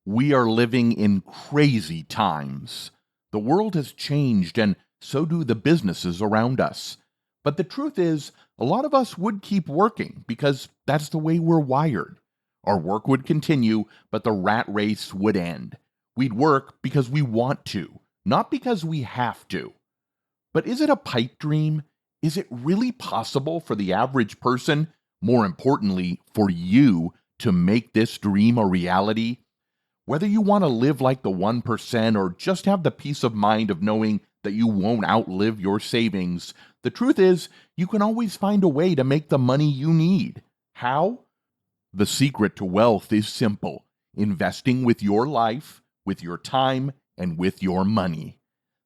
We are living in crazy times. The world has changed, and so do the businesses around us. But the truth is, a lot of us would keep working because that's the way we're wired. Our work would continue, but the rat race would end. We'd work because we want to, not because we have to. But is it a pipe dream? Is it really possible for the average person, more importantly, for you, to make this dream a reality? Whether you want to live like the 1% or just have the peace of mind of knowing that you won't outlive your savings, the truth is you can always find a way to make the money you need. How? The secret to wealth is simple: investing with your life, with your time, and with your money.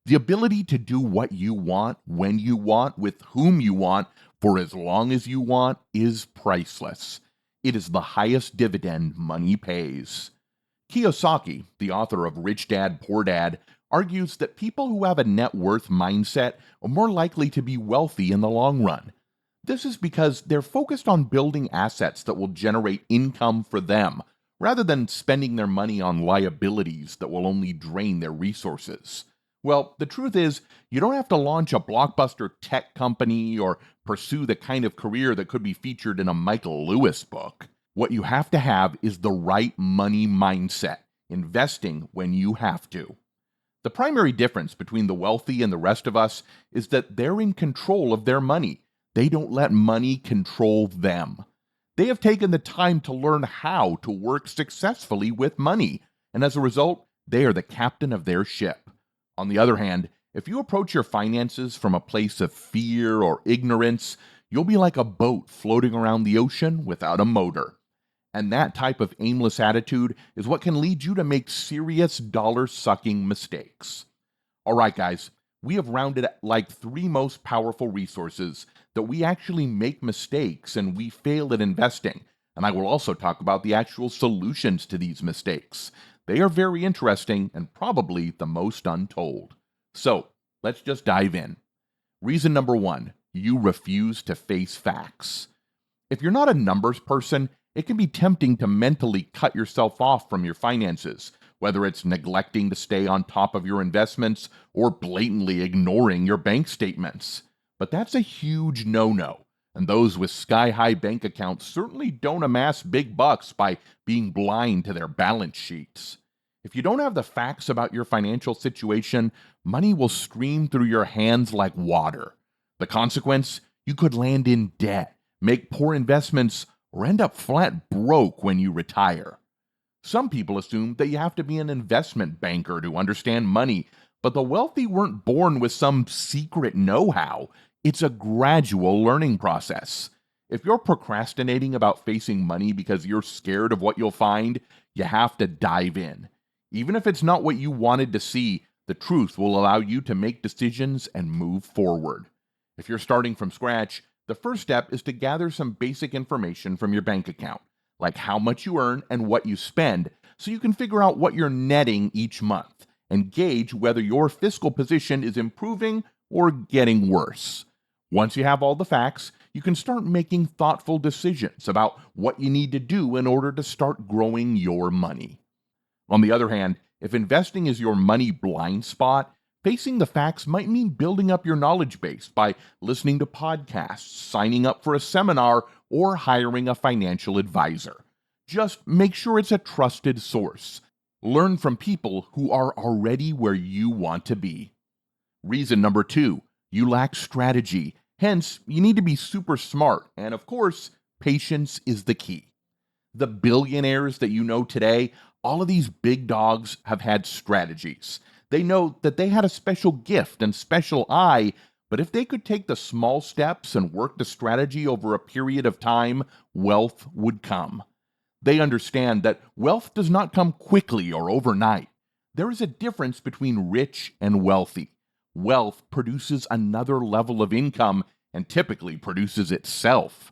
The ability to do what you want, when you want, with whom you want, for as long as you want is priceless. It is the highest dividend money pays. Kiyosaki, the author of Rich Dad Poor Dad, argues that people who have a net worth mindset are more likely to be wealthy in the long run. This is because they're focused on building assets that will generate income for them, rather than spending their money on liabilities that will only drain their resources. Well, the truth is, you don't have to launch a blockbuster tech company or pursue the kind of career that could be featured in a Michael Lewis book. What you have to have is the right money mindset, investing when you have to. The primary difference between the wealthy and the rest of us is that they're in control of their money. They don't let money control them. They have taken the time to learn how to work successfully with money, and as a result, they are the captain of their ship. On the other hand, if you approach your finances from a place of fear or ignorance, you'll be like a boat floating around the ocean without a motor. And that type of aimless attitude is what can lead you to make serious dollar sucking mistakes. All right, guys, we have rounded like three most powerful resources that we actually make mistakes and we fail at investing. And I will also talk about the actual solutions to these mistakes. They are very interesting and probably the most untold. So let's just dive in. Reason number one: you refuse to face facts. If you're not a numbers person, it can be tempting to mentally cut yourself off from your finances, whether it's neglecting to stay on top of your investments or blatantly ignoring your bank statements. But that's a huge no-no, and those with sky-high bank accounts certainly don't amass big bucks by being blind to their balance sheets. If you don't have the facts about your financial situation, money will stream through your hands like water. The consequence? You could land in debt, make poor investments, or end up flat broke when you retire. Some people assume that you have to be an investment banker to understand money, but the wealthy weren't born with some secret know how. It's a gradual learning process. If you're procrastinating about facing money because you're scared of what you'll find, you have to dive in. Even if it's not what you wanted to see, the truth will allow you to make decisions and move forward. If you're starting from scratch, the first step is to gather some basic information from your bank account, like how much you earn and what you spend, so you can figure out what you're netting each month and gauge whether your fiscal position is improving or getting worse. Once you have all the facts, you can start making thoughtful decisions about what you need to do in order to start growing your money. On the other hand, if investing is your money blind spot, facing the facts might mean building up your knowledge base by listening to podcasts, signing up for a seminar, or hiring a financial advisor. Just make sure it's a trusted source. Learn from people who are already where you want to be. Reason number two: you lack strategy. Hence, you need to be super smart, and of course, patience is the key. The billionaires that you know today, all of these big dogs have had strategies. They know that they had a special gift and special eye, but if they could take the small steps and work the strategy over a period of time, wealth would come. They understand that wealth does not come quickly or overnight. There is a difference between rich and wealthy. Wealth produces another level of income and typically produces itself.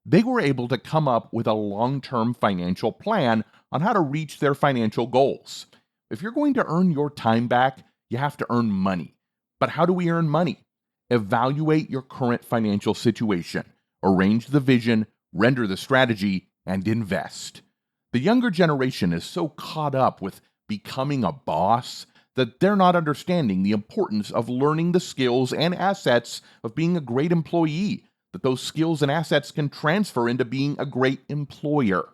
They were able to come up with a long-term financial plan on how to reach their financial goals. If you're going to earn your time back, you have to earn money. But how do we earn money? Evaluate your current financial situation, arrange the vision, render the strategy, and invest. The younger generation is so caught up with becoming a boss that they're not understanding the importance of learning the skills and assets of being a great employee, that those skills and assets can transfer into being a great employer.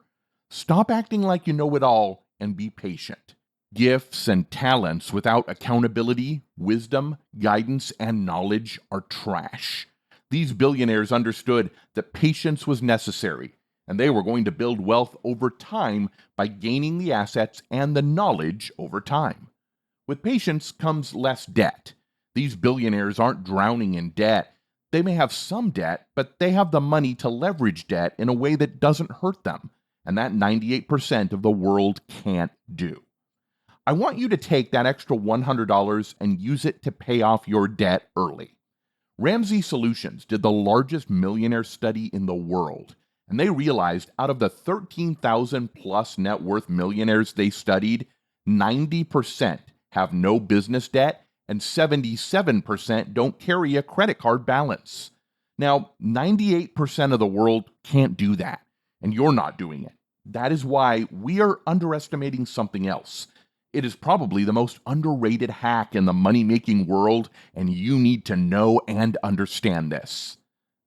Stop acting like you know it all and be patient. Gifts and talents without accountability, wisdom, guidance, and knowledge are trash. These billionaires understood that patience was necessary, and they were going to build wealth over time by gaining the assets and the knowledge over time. With patience comes less debt. These billionaires aren't drowning in debt. They may have some debt, but they have the money to leverage debt in a way that doesn't hurt them, and that 98% of the world can't do. I want you to take that extra $100 and use it to pay off your debt early. Ramsey Solutions did the largest millionaire study in the world, and they realized out of the 13,000 plus net worth millionaires they studied, 90% have no business debt and 77% don't carry a credit card balance. Now, 98% of the world can't do that, and you're not doing it. That is why we are underestimating something else. It is probably the most underrated hack in the money-making world, and you need to know and understand this.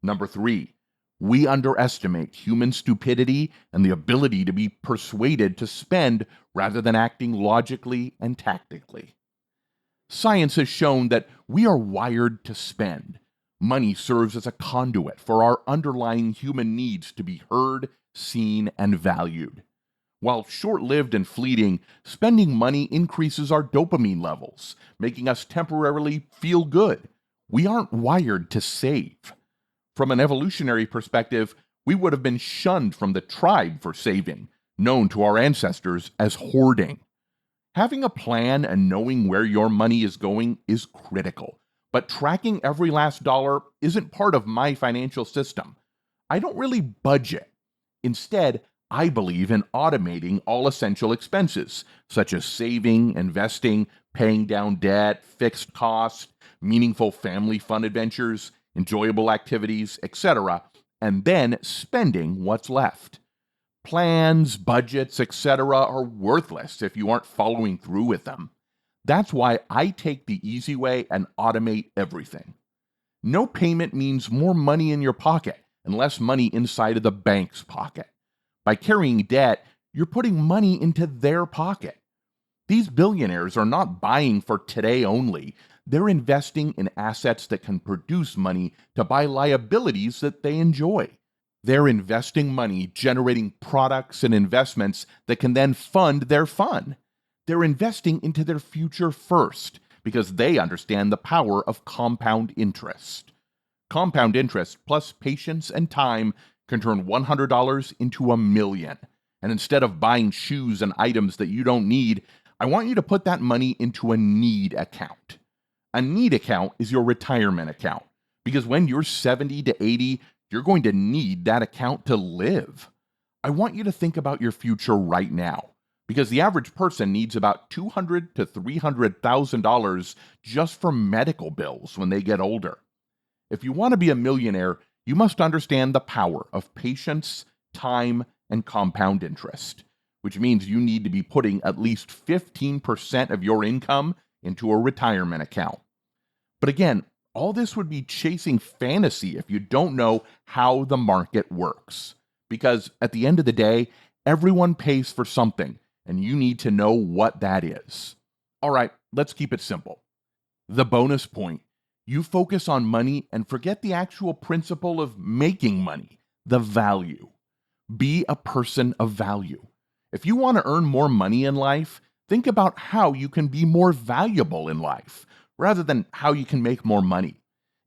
Number 3, we underestimate human stupidity and the ability to be persuaded to spend rather than acting logically and tactically. Science has shown that we are wired to spend. Money serves as a conduit for our underlying human needs to be heard, seen, and valued. While short-lived and fleeting, spending money increases our dopamine levels, making us temporarily feel good. We aren't wired to save. From an evolutionary perspective, we would have been shunned from the tribe for saving, known to our ancestors as hoarding. Having a plan and knowing where your money is going is critical, but tracking every last dollar isn't part of my financial system. I don't really budget. Instead, I believe in automating all essential expenses, such as saving, investing, paying down debt, fixed costs, meaningful family fun adventures, enjoyable activities, etc., and then spending what's left. Plans, budgets, etc. are worthless if you aren't following through with them. That's why I take the easy way and automate everything. No payment means more money in your pocket and less money inside of the bank's pocket. By carrying debt, you're putting money into their pocket. These billionaires are not buying for today only. They're investing in assets that can produce money to buy liabilities that they enjoy. They're investing money generating products and investments that can then fund their fun. They're investing into their future first because they understand the power of compound interest. Compound interest plus patience and time can turn $100 into $1 million. And instead of buying shoes and items that you don't need, I want you to put that money into a need account. A need account is your retirement account because when you're 70 to 80, you're going to need that account to live. I want you to think about your future right now because the average person needs about $200,000 to $300,000 just for medical bills when they get older. If you want to be a millionaire, you must understand the power of patience, time, and compound interest, which means you need to be putting at least 15% of your income into a retirement account. But again, all this would be chasing fantasy if you don't know how the market works. Because at the end of the day, everyone pays for something, and you need to know what that is. All right, let's keep it simple. The bonus point: you focus on money and forget the actual principle of making money, the value. Be a person of value. If you want to earn more money in life, think about how you can be more valuable in life, rather than how you can make more money.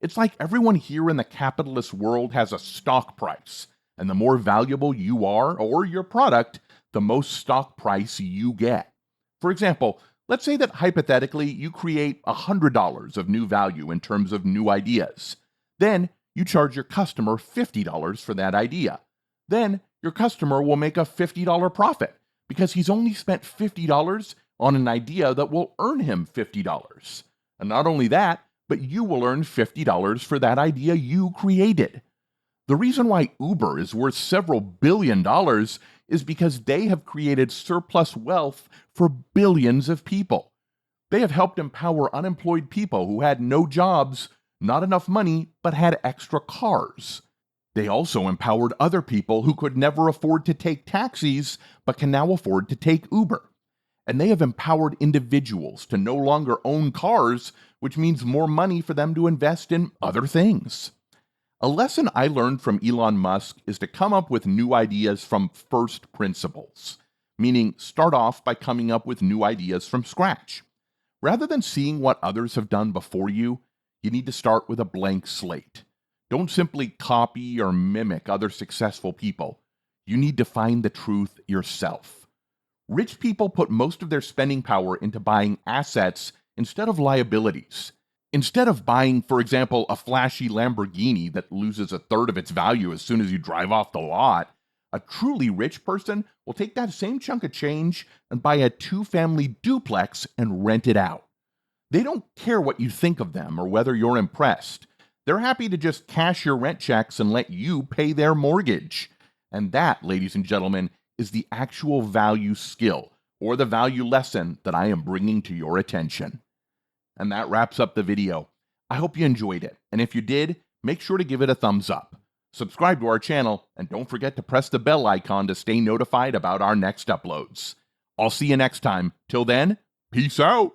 It's like everyone here in the capitalist world has a stock price, and the more valuable you are or your product, the most stock price you get. For example, let's say that hypothetically you create $100 of new value in terms of new ideas. Then you charge your customer $50 for that idea. Then your customer will make a $50 profit because he's only spent $50 on an idea that will earn him $50. And not only that, but you will earn $50 for that idea you created. The reason why Uber is worth several billion dollars is because they have created surplus wealth for billions of people. They have helped empower unemployed people who had no jobs, not enough money, but had extra cars. They also empowered other people who could never afford to take taxis, but can now afford to take Uber. And they have empowered individuals to no longer own cars, which means more money for them to invest in other things. A lesson I learned from Elon Musk is to come up with new ideas from first principles, meaning start off by coming up with new ideas from scratch. Rather than seeing what others have done before you, you need to start with a blank slate. Don't simply copy or mimic other successful people. You need to find the truth yourself. Rich people put most of their spending power into buying assets instead of liabilities. Instead of buying, for example, a flashy Lamborghini that loses a third of its value as soon as you drive off the lot, a truly rich person will take that same chunk of change and buy a two-family duplex and rent it out. They don't care what you think of them or whether you're impressed. They're happy to just cash your rent checks and let you pay their mortgage. And that, ladies and gentlemen, is the actual value skill or the value lesson that I am bringing to your attention. And that wraps up the video. I hope you enjoyed it. And if you did, make sure to give it a thumbs up. Subscribe to our channel, and don't forget to press the bell icon to stay notified about our next uploads. I'll see you next time. Till then, peace out.